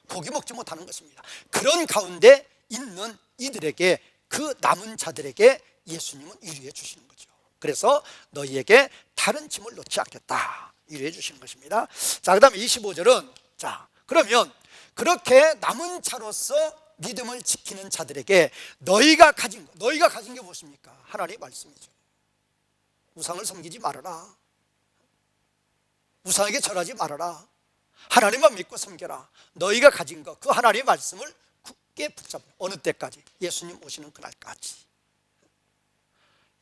고기 먹지 못하는 것입니다. 그런 가운데 있는 이들에게, 그 남은 자들에게 예수님은 위로해 주시는 거죠. 그래서 너희에게 다른 짐을 놓지 않겠다, 위로해 주시는 것입니다. 자, 그 다음에 25절은 자, 그러면 그렇게 남은 자로서 믿음을 지키는 자들에게 너희가 가진 게 무엇입니까? 하나님의 말씀이죠. 우상을 섬기지 말아라, 우상에게 절하지 말아라, 하나님만 믿고 섬겨라. 너희가 가진 것, 그 하나님의 말씀을 굳게 붙잡아. 어느 때까지? 예수님 오시는 그날까지.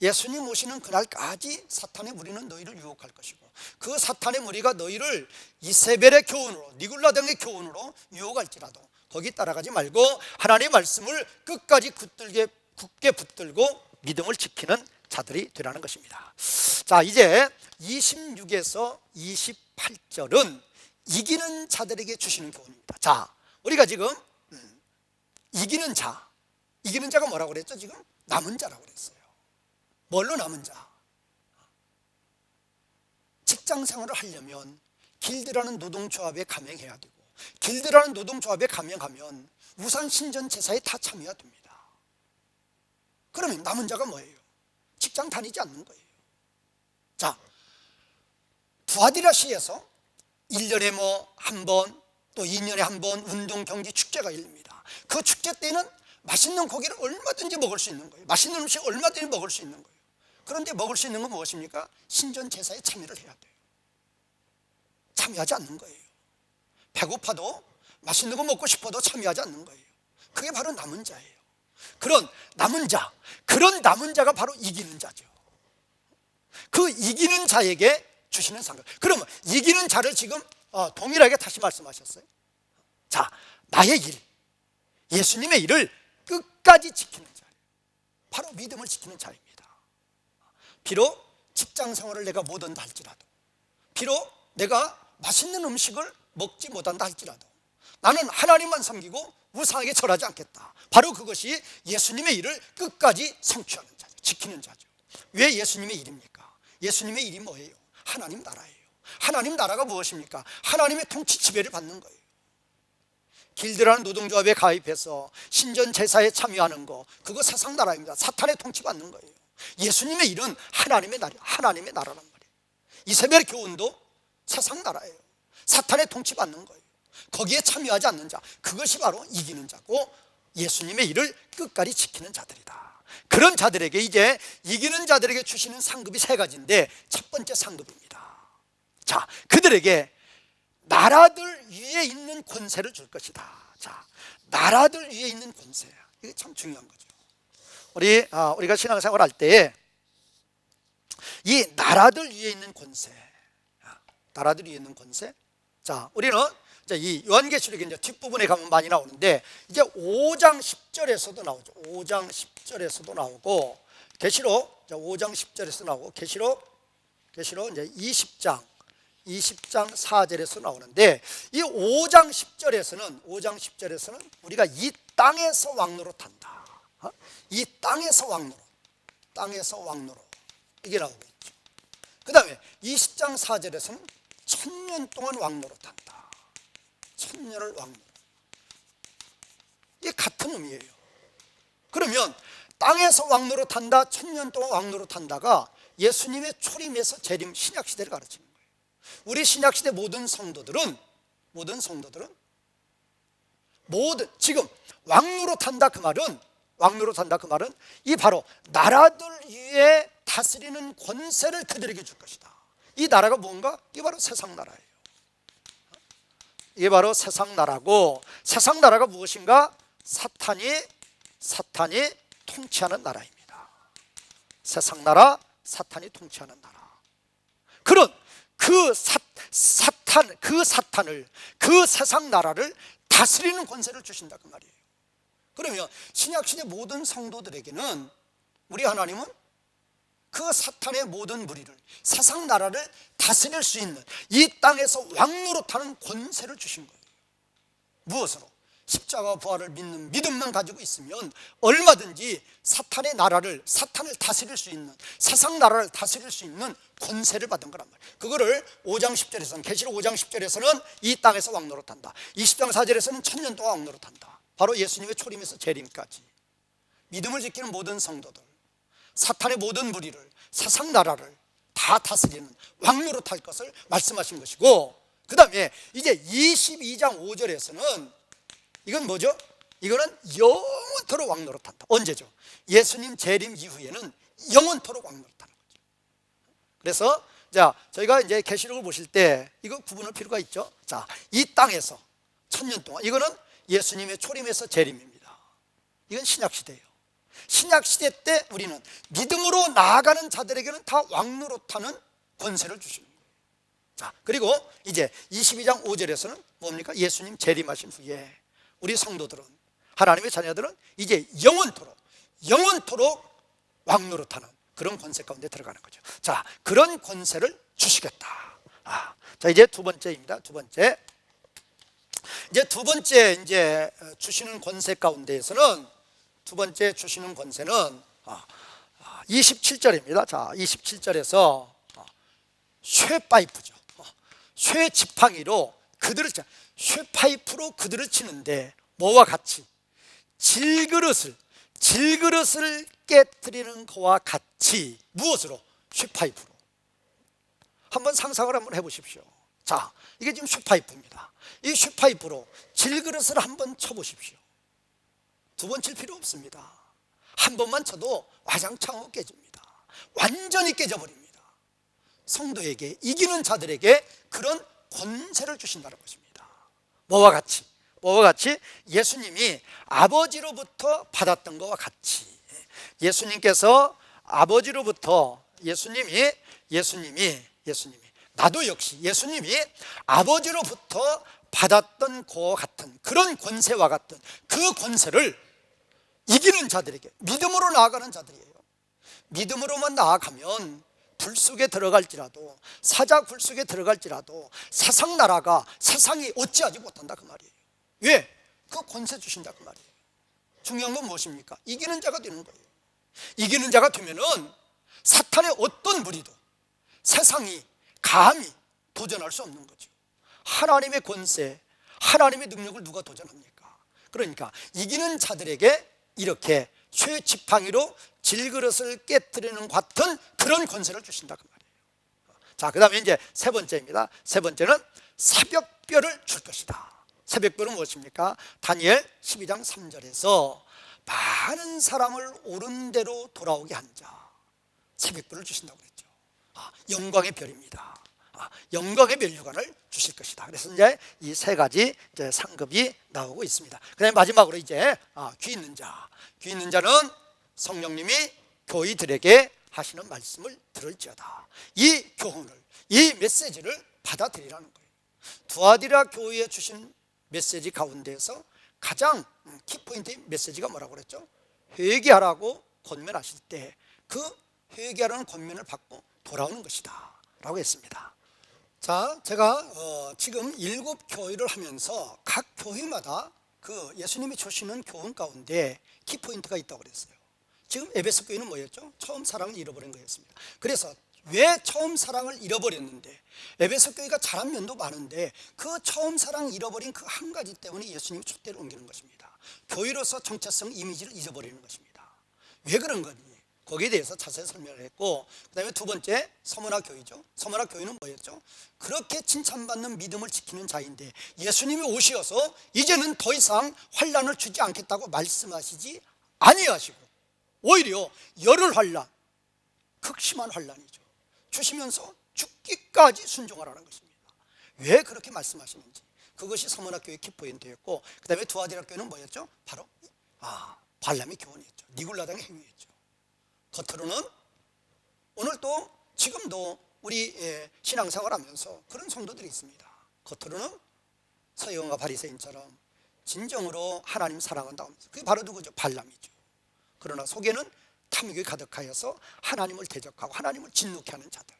예수님 오시는 그날까지 사탄의 무리는 너희를 유혹할 것이고, 그 사탄의 무리가 너희를 이세벨의 교훈으로, 니골라당의 교훈으로 유혹할지라도 거기 따라가지 말고 하나님의 말씀을 끝까지 굳게 붙들고 믿음을 지키는 자들이 되라는 것입니다. 자, 이제 26에서 28절은 이기는 자들에게 주시는 교훈입니다. 자, 우리가 지금 이기는 자가 뭐라고 그랬죠? 지금 남은 자라고 그랬어요. 뭘로 남은 자? 직장 생활을 하려면 길드라는 노동조합에 가명해야 되고, 길드라는 노동조합에 가명하면 우상 신전 제사에 다 참여해야 됩니다. 그러면 남은 자가 뭐예요? 직장 다니지 않는 거예요. 자, 두아디라시에서 1년에 한 번, 또 2년에 한 번 운동, 경기, 축제가 열립니다. 그 축제 때는 맛있는 고기를 얼마든지 먹을 수 있는 거예요. 맛있는 음식 얼마든지 먹을 수 있는 거예요. 그런데 먹을 수 있는 건 무엇입니까? 신전 제사에 참여를 해야 돼요. 참여하지 않는 거예요. 배고파도, 맛있는 거 먹고 싶어도 참여하지 않는 거예요. 그게 바로 남은 자예요. 그런 남은 자가 바로 이기는 자죠. 그 이기는 자에게 주시는 상급. 그러면 이기는 자를 지금 동일하게 다시 말씀하셨어요. 자, 나의 일, 예수님의 일을 끝까지 지키는 자, 바로 믿음을 지키는 자입니다. 비록 직장 생활을 내가 못한다 할지라도, 비록 내가 맛있는 음식을 먹지 못한다 할지라도 나는 하나님만 섬기고 우상에게 절하지 않겠다. 바로 그것이 예수님의 일을 끝까지 성취하는 자죠. 지키는 자죠. 왜 예수님의 일입니까? 예수님의 일이 뭐예요? 하나님 나라예요. 하나님 나라가 무엇입니까? 하나님의 통치 지배를 받는 거예요. 길드라는 노동조합에 가입해서 신전 제사에 참여하는 거, 그거 세상 나라입니다. 사탄의 통치 받는 거예요. 예수님의 일은 하나님의 나라, 하나님의 나라란 말이에요. 이세벨 교훈도 세상 나라예요. 사탄의 통치 받는 거예요. 거기에 참여하지 않는 자, 그것이 바로 이기는 자고, 예수님의 일을 끝까지 지키는 자들이다. 그런 자들에게 이제 이기는 자들에게 주시는 상급이 세 가지인데 첫 번째 상급입니다. 자, 그들에게 나라들 위에 있는 권세를 줄 것이다. 자, 나라들 위에 있는 권세, 이게 참 중요한 거죠. 우리가 신앙생활 할 때 이 나라들 위에 있는 권세, 나라들 위에 있는 권세. 자, 우리는 이 요한계시록 이제 뒷부분에 가면 많이 나오는데 이제 5장 10절에서도 나오죠. 5장 10절에서도 나오고 계시록 5장 10절에서 나오고 계시록 이제 20장 4절에서 나오는데 이 5장 10절에서는 우리가 이 땅에서 왕노릇한다. 이 땅에서 왕노릇 이게 나오고 있죠. 그 다음에 20장 4절에서는 1000년 동안 왕노릇한다. 1000년을 왕노릇. 이게 같은 의미예요. 그러면 땅에서 왕노릇한다, 1000년 동안 왕노릇한다가 예수님의 초림에서 재림, 신약시대를 가르치는 거예요. 우리 신약시대 모든 성도들은 지금 왕노릇한다 그 말은 이 바로 나라들 위에 다스리는 권세를 그들에게 줄 것이다. 이 나라가 뭔가? 이게 바로 세상 나라예요. 이게 바로 세상 나라고, 세상 나라가 무엇인가? 사탄이 통치하는 나라입니다. 세상 나라, 사탄이 통치하는 나라. 그런 그 사탄을, 그 세상 나라를 다스리는 권세를 주신다 그 말이에요. 그러면 신약시대 모든 성도들에게는 우리 하나님은 그 사탄의 모든 무리를, 세상 나라를 다스릴 수 있는 이 땅에서 왕노릇하는 권세를 주신 거예요. 무엇으로? 십자가 부활을 믿는 믿음만 가지고 있으면 얼마든지 사탄을 다스릴 수 있는, 세상 나라를 다스릴 수 있는 권세를 받은 거란 말이에요. 그거를 5장 10절에서는, 계시록 5장 10절에서는 이 땅에서 왕노릇한다. 20장 4절에서는 1000년 동안 왕노릇한다. 바로 예수님의 초림에서 재림까지 믿음을 지키는 모든 성도들, 사탄의 모든 무리를, 세상 나라를 다 다스리는 왕노릇할 것을 말씀하신 것이고, 그 다음에 이제 22장 5절에서는 이건 뭐죠? 이거는 영원토록 왕노릇한다. 언제죠? 예수님 재림 이후에는 영원토록 왕노릇하는 거죠. 그래서 저희가 이제 계시록을 보실 때 이거 구분할 필요가 있죠. 이 땅에서 1000년 동안, 이거는 예수님의 초림에서 재림입니다. 이건 신약시대예요. 신약시대 때 우리는 믿음으로 나아가는 자들에게는 다 왕노릇하는 권세를 주시는 거예요. 그리고 이제 22장 5절에서는 뭡니까? 예수님 재림하신 후에 우리 성도들은, 하나님의 자녀들은 이제 영원토록 왕노릇하는 그런 권세 가운데 들어가는 거죠. 그런 권세를 주시겠다. 이제 두 번째입니다. 두 번째 주시는 권세 가운데에서는, 두 번째 주시는 권세는 27절입니다. 27절에서 쇠파이프죠. 쇠지팡이로 쇠파이프로 그들을 치는데 뭐와 같이? 질그릇을 깨뜨리는 것과 같이. 무엇으로? 쇠파이프로. 한번 상상을 한번 해보십시오. 이게 지금 쇠파이프입니다. 이 쇠파이프로 질그릇을 한번 쳐보십시오. 두 번 칠 필요 없습니다. 한 번만 쳐도 와장창 깨집니다. 완전히 깨져버립니다. 성도에게, 이기는 자들에게 그런 권세를 주신다는 것입니다. 뭐와 같이? 예수님이 아버지로부터 받았던 것과 같이. 예수님께서 아버지로부터, 예수님이 나도 역시 예수님이 아버지로부터 받았던 것과 같은 그런 권세와 같은 그 권세를 이기는 자들에게, 믿음으로 나아가는 자들이에요. 믿음으로만 나아가면 불 속에 들어갈지라도, 사자굴 속에 들어갈지라도 세상 나라가, 세상이 어찌하지 못한다 그 말이에요. 왜? 그 권세 주신다 그 말이에요. 중요한 건 무엇입니까? 이기는 자가 되는 거예요. 이기는 자가 되면은 사탄의 어떤 무리도, 세상이 감히 도전할 수 없는 거죠. 하나님의 권세, 하나님의 능력을 누가 도전합니까? 그러니까 이기는 자들에게 이렇게 쇠지팡이로 질그릇을 깨뜨리는 같은 그런 권세를 주신다 그 말이에요. 그 다음에 이제 세 번째입니다. 세 번째는 사벽뼈를 줄 것이다. 새벽별은 무엇입니까? 다니엘 12장 3절에서 많은 사람을 옳은 대로 돌아오게 한 자, 새벽별을 주신다고 그랬죠. 영광의 별입니다. 영광의 면류관을 주실 것이다. 그래서 이제 이 세 가지 이제 상급이 나오고 있습니다. 그다음에 마지막으로 이제 귀 있는 자, 귀 있는 자는 성령님이 교회들에게 하시는 말씀을 들을지어다. 이 교훈을, 이 메시지를 받아들이라는 거예요. 두아디라 교회에 주신 메시지 가운데에서 가장 키포인트 메시지가 뭐라고 그랬죠? 회개하라고 권면하실 때 그 회개하라는 권면을 받고 돌아오는 것이다 라고 했습니다. 자, 제가 지금 7교회를 하면서 각 교회마다 그 예수님이 주시는 교훈 가운데 키포인트가 있다고 그랬어요. 지금 에베소 교회는 뭐였죠? 처음 사랑을 잃어버린 거였습니다. 그래서 왜 처음 사랑을 잃어버렸는데, 에베소 교회가 잘한 면도 많은데 그 처음 사랑 잃어버린 그 한 가지 때문에 예수님이 촛대를 옮기는 것입니다. 교회로서 정체성 이미지를 잊어버리는 것입니다. 왜 그런 건지 거기에 대해서 자세히 설명을 했고, 그 다음에 두 번째 서머나 교회죠. 서머나 교회는 뭐였죠? 그렇게 칭찬받는 믿음을 지키는 자인데 예수님이 오시어서 이제는 더 이상 환난을 주지 않겠다고 말씀하시지 아니하시고 오히려 열흘 환난, 극심한 환난이죠, 주시면서 죽기까지 순종하라는 것입니다. 왜 그렇게 말씀하시는지, 그것이 서머나 교회의 키포인트였고, 그 다음에 두아디라 교회는 뭐였죠? 바로 발람의 교훈이었죠. 니굴라당의 행위였죠. 겉으로는 오늘도 지금도 우리 신앙생활 하면서 그런 성도들이 있습니다. 겉으로는 서기관과 바리새인처럼 진정으로 하나님 사랑한다 하면서, 그게 바로 누구죠? 발람이죠. 그러나 속에는 탐욕이 가득하여서 하나님을 대적하고 하나님을 진노케 하는 자들,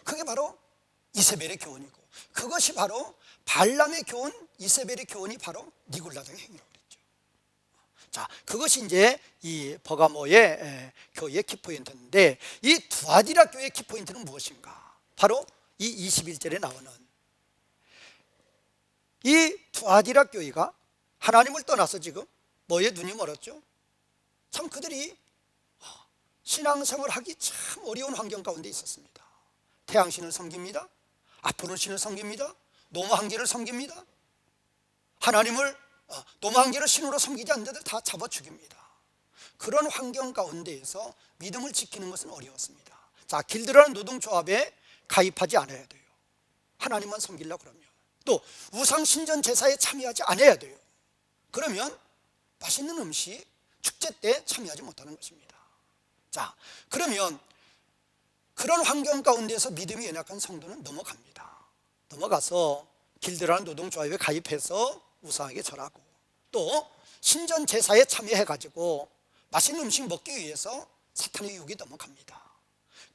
그게 바로 이세벨의 교훈이고, 그것이 바로 발람의 교훈, 이세벨의 교훈이 바로 니굴라당의 행위라고 그랬죠. 자, 그것이 이제 이 버가모의 교회의 키포인트인데, 이 두아디라 교회의 키포인트는 무엇인가? 바로 이 21절에 나오는 이 두아디라 교회가 하나님을 떠나서 지금 뭐에 눈이 멀었죠? 참 그들이 신앙생활을 하기 참 어려운 환경 가운데 있었습니다. 태양신을 섬깁니다. 아포로신을 섬깁니다. 노무한계를 섬깁니다. 하나님을 노무한계를 신으로 섬기지 않는 데들 다 잡아 죽입니다. 그런 환경 가운데에서 믿음을 지키는 것은 어려웠습니다. 자, 길드라는 노동조합에 가입하지 않아야 돼요. 하나님만 섬기려고 그러면. 또 우상 신전 제사에 참여하지 않아야 돼요. 그러면 맛있는 음식 축제 때 참여하지 못하는 것입니다. 자, 그러면 그런 환경 가운데서 믿음이 연약한 성도는 넘어갑니다. 넘어가서 길드라는 노동조합에 가입해서 우상에게 절하고, 또 신전 제사에 참여해가지고 맛있는 음식 먹기 위해서 사탄의 유혹에 넘어갑니다.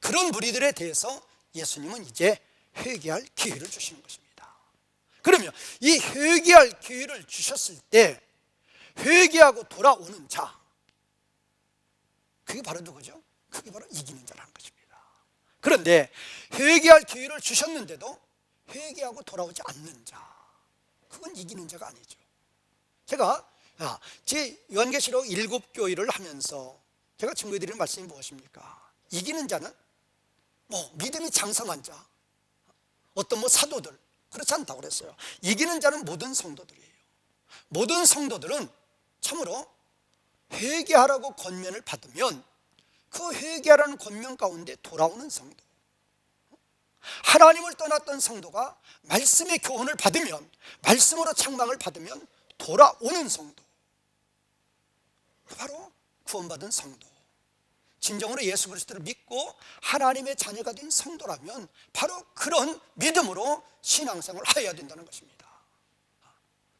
그런 무리들에 대해서 예수님은 이제 회개할 기회를 주시는 것입니다. 그러면 이 회개할 기회를 주셨을 때 회개하고 돌아오는 자, 그게 바로 누구죠? 그게 바로 이기는 자라는 것입니다. 그런데 회개할 기회를 주셨는데도 회개하고 돌아오지 않는 자, 그건 이기는 자가 아니죠. 제가 제 요한계시록 7교회를 하면서 제가 증거해드리는 말씀이 무엇입니까? 이기는 자는 믿음이 장성한 자, 어떤 사도들, 그렇지 않다고 그랬어요. 이기는 자는 모든 성도들이에요. 모든 성도들은 참으로 회개하라고 권면을 받으면 그 회개하라는 권면 가운데 돌아오는 성도, 하나님을 떠났던 성도가 말씀의 교훈을 받으면, 말씀으로 책망을 받으면 돌아오는 성도, 바로 구원받은 성도, 진정으로 예수 그리스도를 믿고 하나님의 자녀가 된 성도라면 바로 그런 믿음으로 신앙생활을 해야 된다는 것입니다.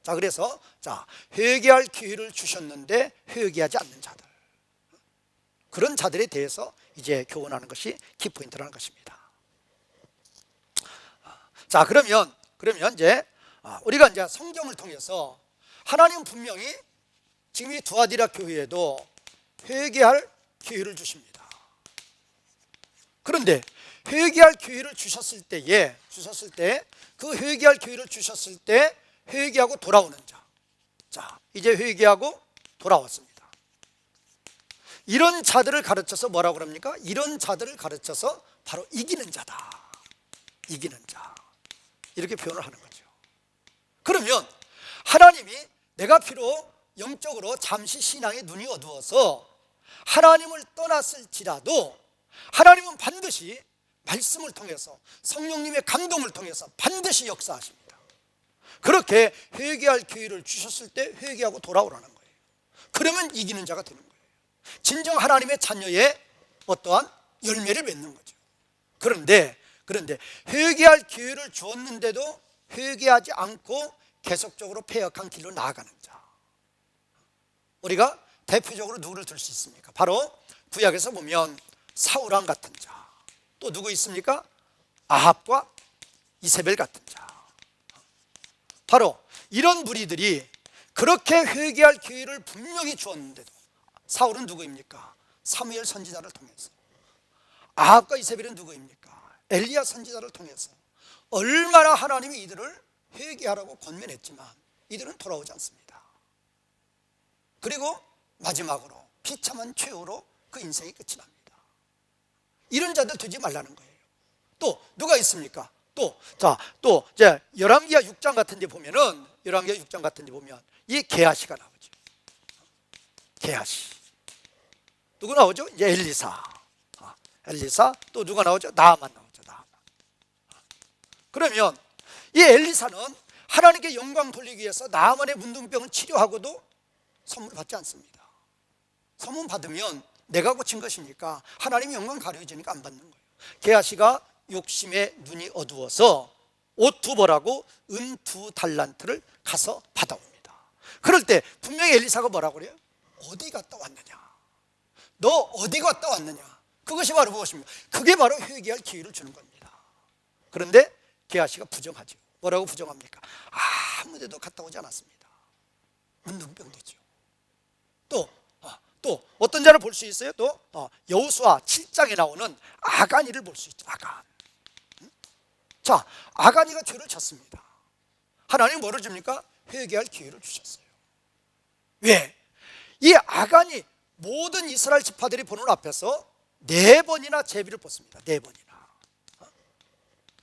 자, 그래서 회개할 기회를 주셨는데 회개하지 않는 자들, 그런 자들에 대해서 이제 교훈하는 것이 키포인트라는 것입니다. 자, 그러면 이제 우리가 이제 성경을 통해서 하나님은 분명히 지금 이 두아디라 교회에도 회개할 기회를 주십니다. 그런데 회개할 기회를 주셨을 때 그 회개할 기회를 주셨을 때 회개하고 돌아오는 자, 이제 회개하고 돌아왔습니다. 이런 자들을 가르쳐서 뭐라고 그럽니까? 이런 자들을 가르쳐서 바로 이기는 자다, 이기는 자, 이렇게 표현을 하는 거죠. 그러면 하나님이 내가 비록 영적으로 잠시 신앙의 눈이 어두워서 하나님을 떠났을지라도 하나님은 반드시 말씀을 통해서 성령님의 감동을 통해서 반드시 역사하십니다. 그렇게 회개할 기회를 주셨을 때 회개하고 돌아오라는 거예요. 그러면 이기는 자가 되는 거예요. 진정 하나님의 자녀의 어떠한 열매를 맺는 거죠. 그런데 회개할 기회를 주었는데도 회개하지 않고 계속적으로 패역한 길로 나아가는 자, 우리가 대표적으로 누구를 들 수 있습니까? 바로 구약에서 보면 사울왕 같은 자, 또 누구 있습니까? 아합과 이세벨 같은 자. 바로 이런 무리들이 그렇게 회개할 기회를 분명히 주었는데도, 사울은 누구입니까? 사무엘 선지자를 통해서, 아합과 이세벨은 누구입니까? 엘리야 선지자를 통해서 얼마나 하나님이 이들을 회개하라고 권면했지만 이들은 돌아오지 않습니다. 그리고 마지막으로 비참한 최후로 그 인생이 끝이 납니다. 이런 자들 되지 말라는 거예요. 또 누가 있습니까? 또 이제 열왕기하 6장 같은 데 보면은, 열왕기하 6장 같은 데 보면 이 게하시가 나오죠. 게하시. 누구 나오죠? 이제 엘리사. 또 누가 나오죠? 나아만 나오죠. 나아만. 그러면 이 엘리사는 하나님께 영광 돌리기 위해서 나아만의 문둥병을 치료하고도 선물 받지 않습니다. 선물 받으면 내가 고친 것이니까 하나님이 영광 가려지니까 안 받는 거예요. 게하시가 욕심에 눈이 어두워서 옷 2벌하고 은 2달란트를 가서 받아옵니다. 그럴 때 분명히 엘리사가 뭐라고 그래요? 어디 갔다 왔느냐? 너 어디 갔다 왔느냐? 그것이 바로 무엇입니까? 그게 바로 회개할 기회를 주는 겁니다. 그런데 게하시가 부정하죠. 뭐라고 부정합니까? 아무 데도 갔다 오지 않았습니다. 문둥병되죠. 또 어떤 자를 볼 수 있어요? 또 여호수아 7장에 나오는 아간이를 볼 수 있죠. 아간. 자, 아간이가 죄를 졌습니다. 하나님 뭐를 줍니까? 회개할 기회를 주셨어요. 왜? 이 아간이 모든 이스라엘 지파들이 보는 앞에서 4번이나 제비를 뽑습니다. 4번이나.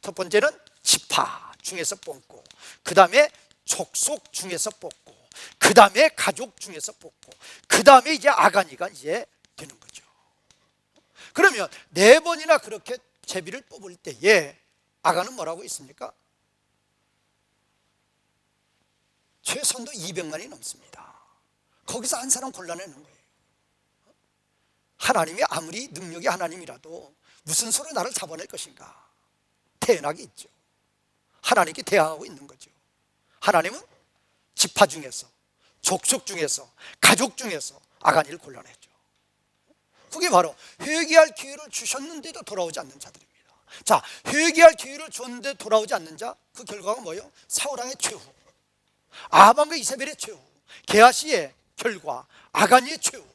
첫 번째는 지파 중에서 뽑고, 그 다음에 족속 중에서 뽑고, 그 다음에 가족 중에서 뽑고, 그 다음에 이제 아간이가 이제 되는 거죠. 그러면 4번이나 그렇게 제비를 뽑을 때에 아간은 뭐라고 있습니까? 최선도 200만이 넘습니다. 거기서 한 사람 골라내는 거예요. 하나님이 아무리 능력이 하나님이라도 무슨 수로 나를 잡아낼 것인가? 태연하게 있죠. 하나님께 대항하고 있는 거죠. 하나님은 지파 중에서, 족속 중에서, 가족 중에서 아간이를 골라냈죠. 그게 바로 회개할 기회를 주셨는데도 돌아오지 않는 자들입니다. 자, 회개할 기회를 줬는데 돌아오지 않는 자, 그 결과가 뭐예요? 사울왕의 최후, 아합과 이세벨의 최후, 게하시의 결과, 아간이의 최후.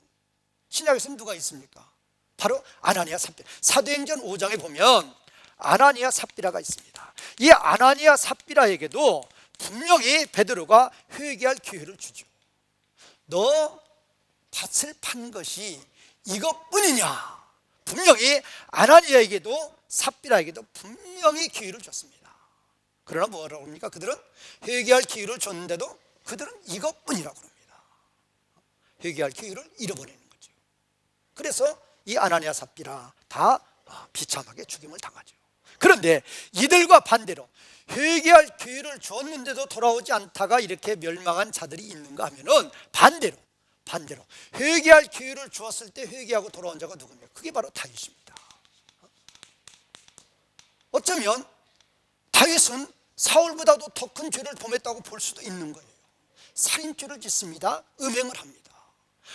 신약에서는 누가 있습니까? 바로 아나니아 삽비라. 사도행전 5장에 보면 아나니아 삽비라가 있습니다. 이 아나니아 삽비라에게도 분명히 베드로가 회개할 기회를 주죠. 너 밭을 판 것이 이것뿐이냐? 분명히 아나니아에게도 삽비라에게도 분명히 기회를 줬습니다. 그러나 뭐라고 합니까? 그들은 회개할 기회를 줬는데도 그들은 이것뿐이라고 합니다. 회개할 기회를 잃어버리는 거죠. 그래서 이 아나니아 삽비라 다 비참하게 죽임을 당하죠. 그런데 이들과 반대로 회개할 기회를 줬는데도 돌아오지 않다가 이렇게 멸망한 자들이 있는가 하면은 반대로 회개할 기회를 주었을 때 회개하고 돌아온 자가 누굽니까? 그게 바로 다윗입니다. 어쩌면 다윗은 사울보다도 더 큰 죄를 범했다고 볼 수도 있는 거예요. 살인죄를 짓습니다. 음행을 합니다.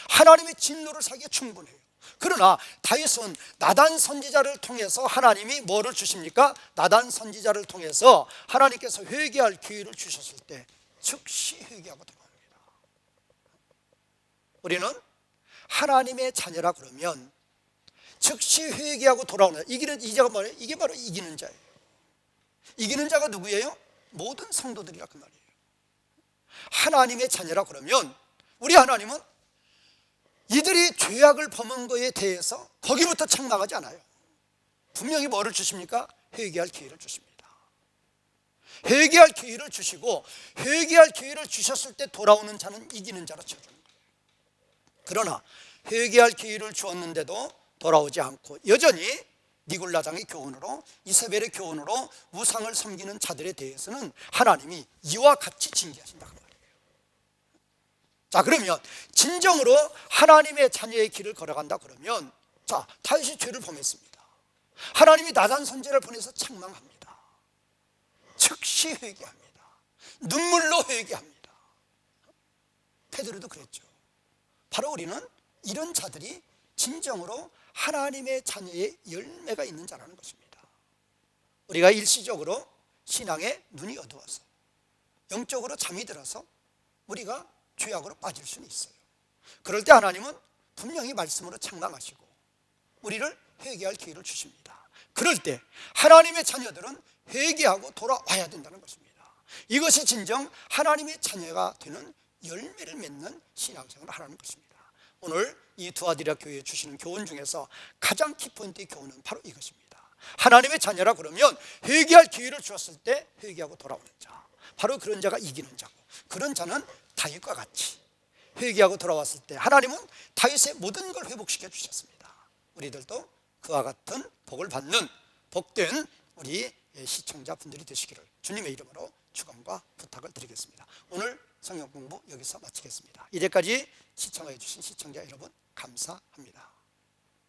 하나님의 진노를 사기에 충분해요. 그러나 다윗은 나단 선지자를 통해서 하나님이 뭐를 주십니까? 나단 선지자를 통해서 하나님께서 회개할 기회를 주셨을 때 즉시 회개하고 돌아옵니다. 우리는 하나님의 자녀라 그러면 즉시 회개하고 돌아오는 이기는 이자가 뭐예요? 이게 바로 이기는 자예요. 이기는 자가 누구예요? 모든 성도들이라 그 말이에요. 하나님의 자녀라 그러면 우리 하나님은 이들이 죄악을 범한 것에 대해서 거기부터 착각하지 않아요. 분명히 뭐를 주십니까? 회개할 기회를 주십니다. 회개할 기회를 주시고 회개할 기회를 주셨을 때 돌아오는 자는 이기는 자로 채워주는 거예요. 그러나 회개할 기회를 주었는데도 돌아오지 않고 여전히 니골라당의 교훈으로 이세벨의 교훈으로 우상을 섬기는 자들에 대해서는 하나님이 이와 같이 징계하신다는 거예요. 자, 그러면 진정으로 하나님의 자녀의 길을 걸어간다 그러면, 자, 다윗이 죄를 범했습니다. 하나님이 나단 선지자를 보내서 책망합니다. 즉시 회개합니다. 눈물로 회개합니다. 베드로도 그랬죠. 바로 우리는 이런 자들이 진정으로 하나님의 자녀의 열매가 있는 자라는 것입니다. 우리가 일시적으로 신앙에 눈이 어두워서 영적으로 잠이 들어서 우리가 죄악으로 빠질 수는 있어요. 그럴 때 하나님은 분명히 말씀으로 책망하시고 우리를 회개할 기회를 주십니다. 그럴 때 하나님의 자녀들은 회개하고 돌아와야 된다는 것입니다. 이것이 진정 하나님의 자녀가 되는 열매를 맺는 신앙생활을 하라는 것입니다. 오늘 이 두아디라 교회에 주시는 교훈 중에서 가장 키포인트의 교훈은 바로 이것입니다. 하나님의 자녀라 그러면 회개할 기회를 주었을 때 회개하고 돌아오는 자, 바로 그런 자가 이기는 자고, 그런 자는 다윗과 같이 회개하고 돌아왔을 때 하나님은 다윗의 모든 걸 회복시켜 주셨습니다. 우리들도 그와 같은 복을 받는 복된 우리 시청자분들이 되시기를 주님의 이름으로 축원과 부탁을 드리겠습니다. 오늘 성경 공부 여기서 마치겠습니다. 이제까지 시청해 주신 시청자 여러분 감사합니다.